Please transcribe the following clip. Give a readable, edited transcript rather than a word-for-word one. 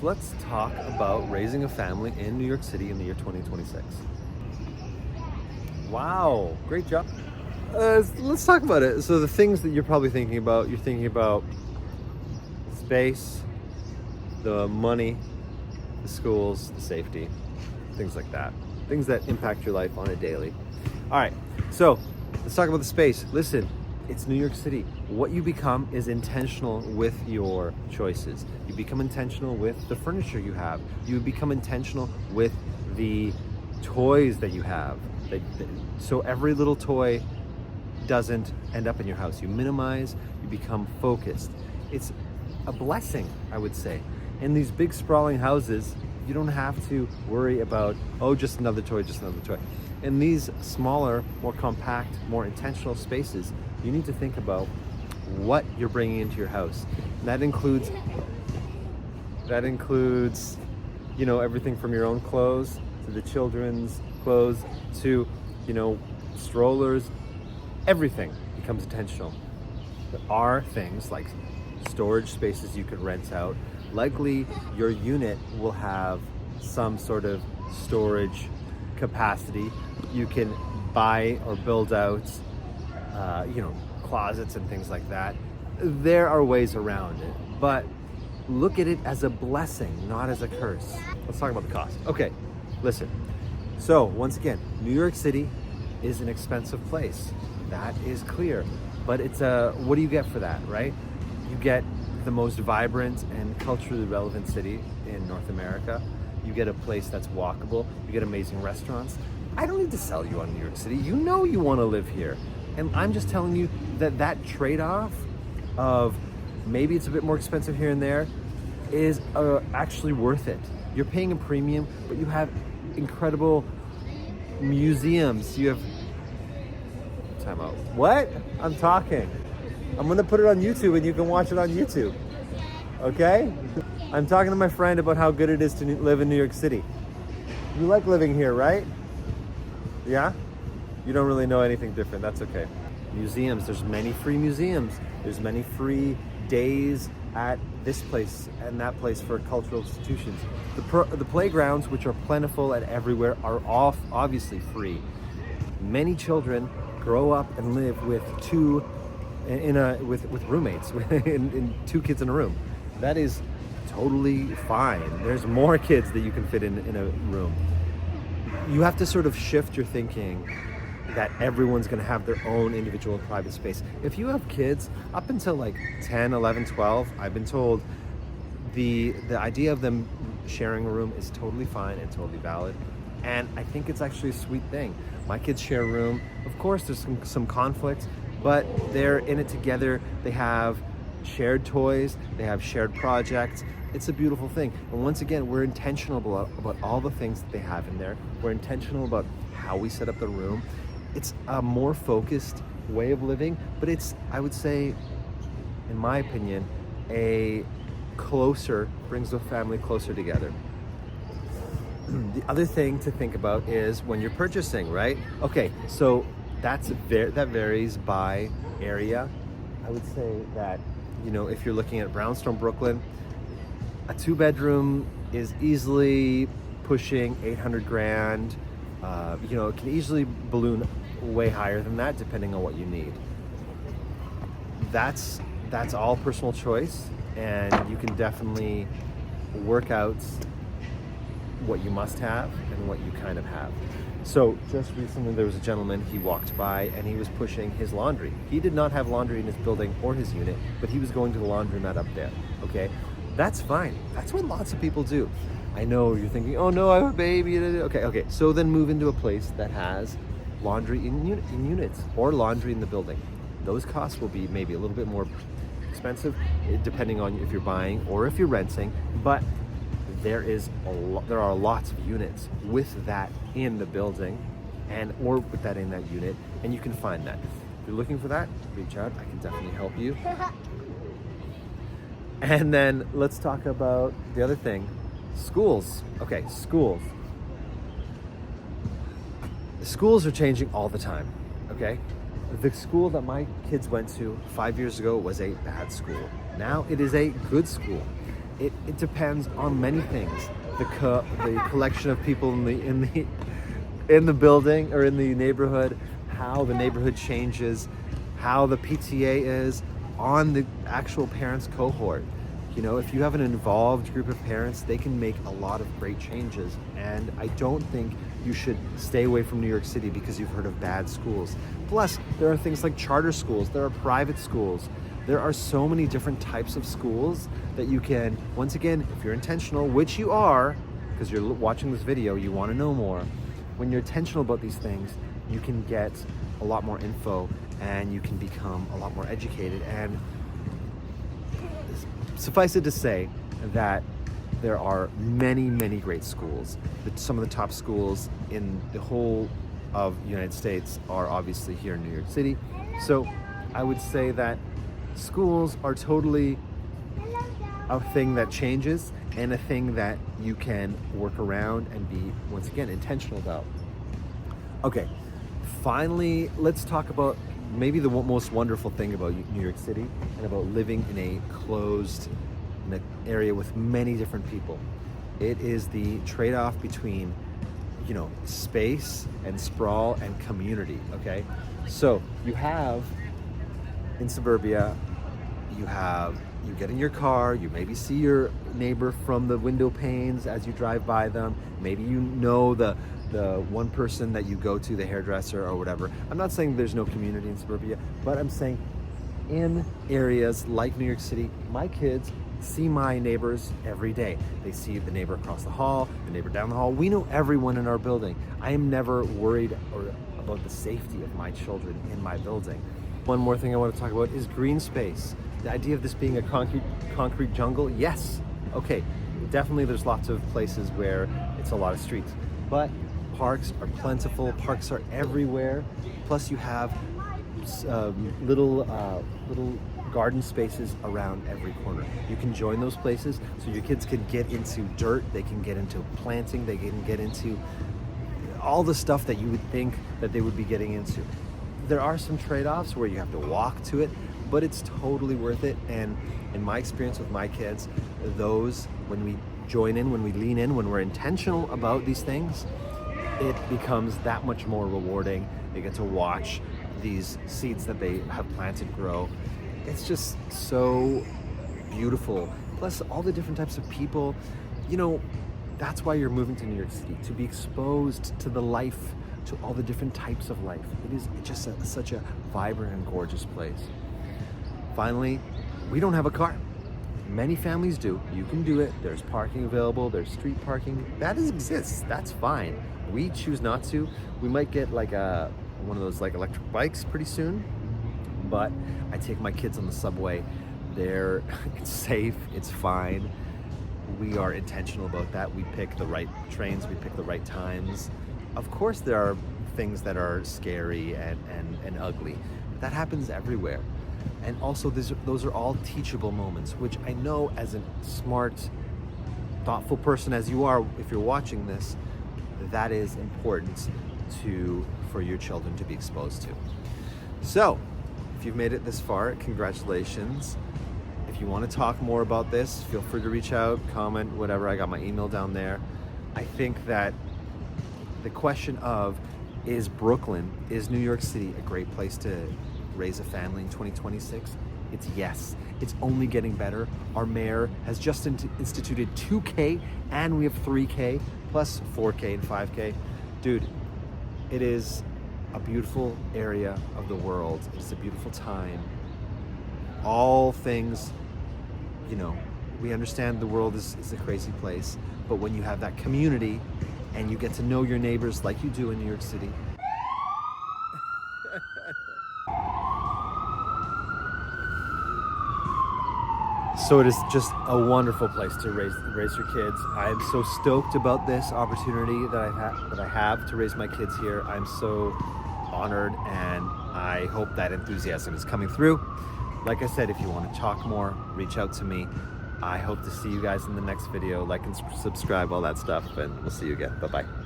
let's talk about raising a family in New York City in the year 2026. Wow, great job. Let's talk about it. So the things that you're probably thinking about, you're thinking about space, the money, the schools, the safety, things like that. Things that impact your life on a daily. All right, so let's talk about the space. Listen, it's New York City. What you become is intentional with your choices. You become intentional with the furniture you have. You become intentional with the toys that you have. So every little toy doesn't end up in your house. You minimize, you become focused. It's a blessing, I would say. In these big sprawling houses, you don't have to worry about, oh, just another toy, just another toy. In these smaller, more compact, more intentional spaces, you need to think about what you're bringing into your house. And that includes, everything from your own clothes to the children's clothes to, strollers. Everything becomes intentional. There are things like storage spaces you could rent out. Likely your unit will have some sort of storage capacity. You can buy or build out, closets and things like that. There are ways around it, but look at it as a blessing, not as a curse. Let's talk about the cost. Okay, listen. So once again, New York City is an expensive place. That is clear, but what do you get for that, right? You get the most vibrant and culturally relevant city in North America. You get a place that's walkable. You get amazing restaurants. I don't need to sell you on New York City. You know you want to live here. And I'm just telling you that trade-off of maybe it's a bit more expensive here and there is actually worth it. You're paying a premium, but you have incredible museums. You have... Time out. What? I'm talking. I'm gonna put it on YouTube and you can watch it on YouTube. Okay? I'm talking to my friend about how good it is to live in New York City. You like living here, right? Yeah? You don't really know anything different. That's okay. Museums. There's many free museums. There's many free days at this place and that place for cultural institutions. The playgrounds, which are plentiful and everywhere, are obviously free. Many children grow up and live with with roommates, in two kids in a room. That is totally fine. There's more kids that you can fit in a room. You have to sort of shift your thinking that everyone's going to have their own individual private space. If you have kids up until like 10, 11, 12, I've been told the idea of them sharing a room is totally fine and totally valid. And I think it's actually a sweet thing. My kids share a room. Of course, there's some conflict, but they're in it together. They have shared toys. They have shared projects. It's a beautiful thing. And once again, we're intentional about all the things that they have in there. We're intentional about how we set up the room. It's a more focused way of living, but it's, I would say, in my opinion, brings the family closer together. The other thing to think about is when you're purchasing, right? Okay, so that varies by area. I would say that, if you're looking at Brownstone, Brooklyn, a 2-bedroom is easily pushing 800 grand. It can easily balloon way higher than that depending on what you need. That's all personal choice, and you can definitely work out what you must have and what you kind of have. So just recently there was a gentleman, he walked by and he was pushing his laundry. He did not have laundry in his building or his unit, but he was going to the laundromat up there, okay? That's fine. That's what lots of people do. I know you're thinking, oh no, I have a baby. Okay. So then move into a place that has laundry in units or laundry in the building. Those costs will be maybe a little bit more expensive depending on if you're buying or if you're renting, but there are lots of units with that in the building or with that in that unit, and you can find that. If you're looking for that, reach out. I can definitely help you. And then let's talk about the other thing, schools. Okay, schools. Schools are changing all the time, okay? The school that my kids went to 5 years ago was a bad school. Now it is a good school. It depends on many things. The collection of people in the building or in the neighborhood, how the neighborhood changes, how the PTA is on the actual parents cohort. You know, if you have an involved group of parents, they can make a lot of great changes. And I don't think you should stay away from New York City because you've heard of bad schools. Plus, there are things like charter schools, there are private schools. There are so many different types of schools that you can, once again, if you're intentional, which you are, because you're watching this video, you want to know more. When you're intentional about these things, you can get a lot more info and you can become a lot more educated. And suffice it to say that there are many, many great schools. Some of the top schools in the whole of the United States are obviously here in New York City. So I would say that schools are totally a thing that changes and a thing that you can work around and be, once again, intentional about. Okay, finally, let's talk about maybe the most wonderful thing about New York City and about living in a closed area with many different people. It is the trade-off between, you know, space and sprawl and community, okay? So you have, in suburbia, you get in your car, you maybe see your neighbor from the window panes as you drive by them. Maybe you know the one person that you go to, the hairdresser or whatever. I'm not saying there's no community in suburbia, but I'm saying in areas like New York City, my kids see my neighbors every day. They see the neighbor across the hall, the neighbor down the hall. We know everyone in our building. I am never worried about the safety of my children in my building. One more thing I want to talk about is green space. The idea of this being a concrete jungle, yes, okay, definitely there's lots of places where it's a lot of streets, but parks are plentiful, parks are everywhere, plus you have little garden spaces around every corner. You can join those places so your kids can get into dirt, they can get into planting, they can get into all the stuff that you would think that they would be getting into. There are some trade-offs where you have to walk to it, but it's totally worth it. And in my experience with my kids, those, when we join in, when we lean in, when we're intentional about these things, it becomes that much more rewarding. They get to watch these seeds that they have planted grow. It's just so beautiful. Plus all the different types of people, you know, that's why you're moving to New York City, to be exposed to the life, to all the different types of life. It is just such a vibrant and gorgeous place. Finally, we don't have a car. Many families do. You can do it. There's parking available. There's street parking. That exists. That's fine. We choose not to. We might get like one of those like electric bikes pretty soon, but I take my kids on the subway. It's safe. It's fine. We are intentional about that. We pick the right trains. We pick the right times. Of course, there are things that are scary and ugly. That happens everywhere. And also, those are all teachable moments, which I know as a smart, thoughtful person as you are, if you're watching this, that is important for your children to be exposed to. So, if you've made it this far, congratulations. If you want to talk more about this, feel free to reach out, comment, whatever. I got my email down there. I think that the question of, is New York City a great place to raise a family in 2026? It's yes. It's only getting better. Our mayor has just instituted 2K and we have 3K plus 4K and 5K. Dude, it is a beautiful area of the world. It's a beautiful time. All things, you know, we understand the world is a crazy place, but when you have that community and you get to know your neighbors like you do in New York City, so it is just a wonderful place to raise your kids. I am so stoked about this opportunity that I have to raise my kids here. I'm so honored, and I hope that enthusiasm is coming through. Like I said, if you want to talk more, reach out to me. I hope to see you guys in the next video. Like and subscribe, all that stuff, and we'll see you again. Bye-bye.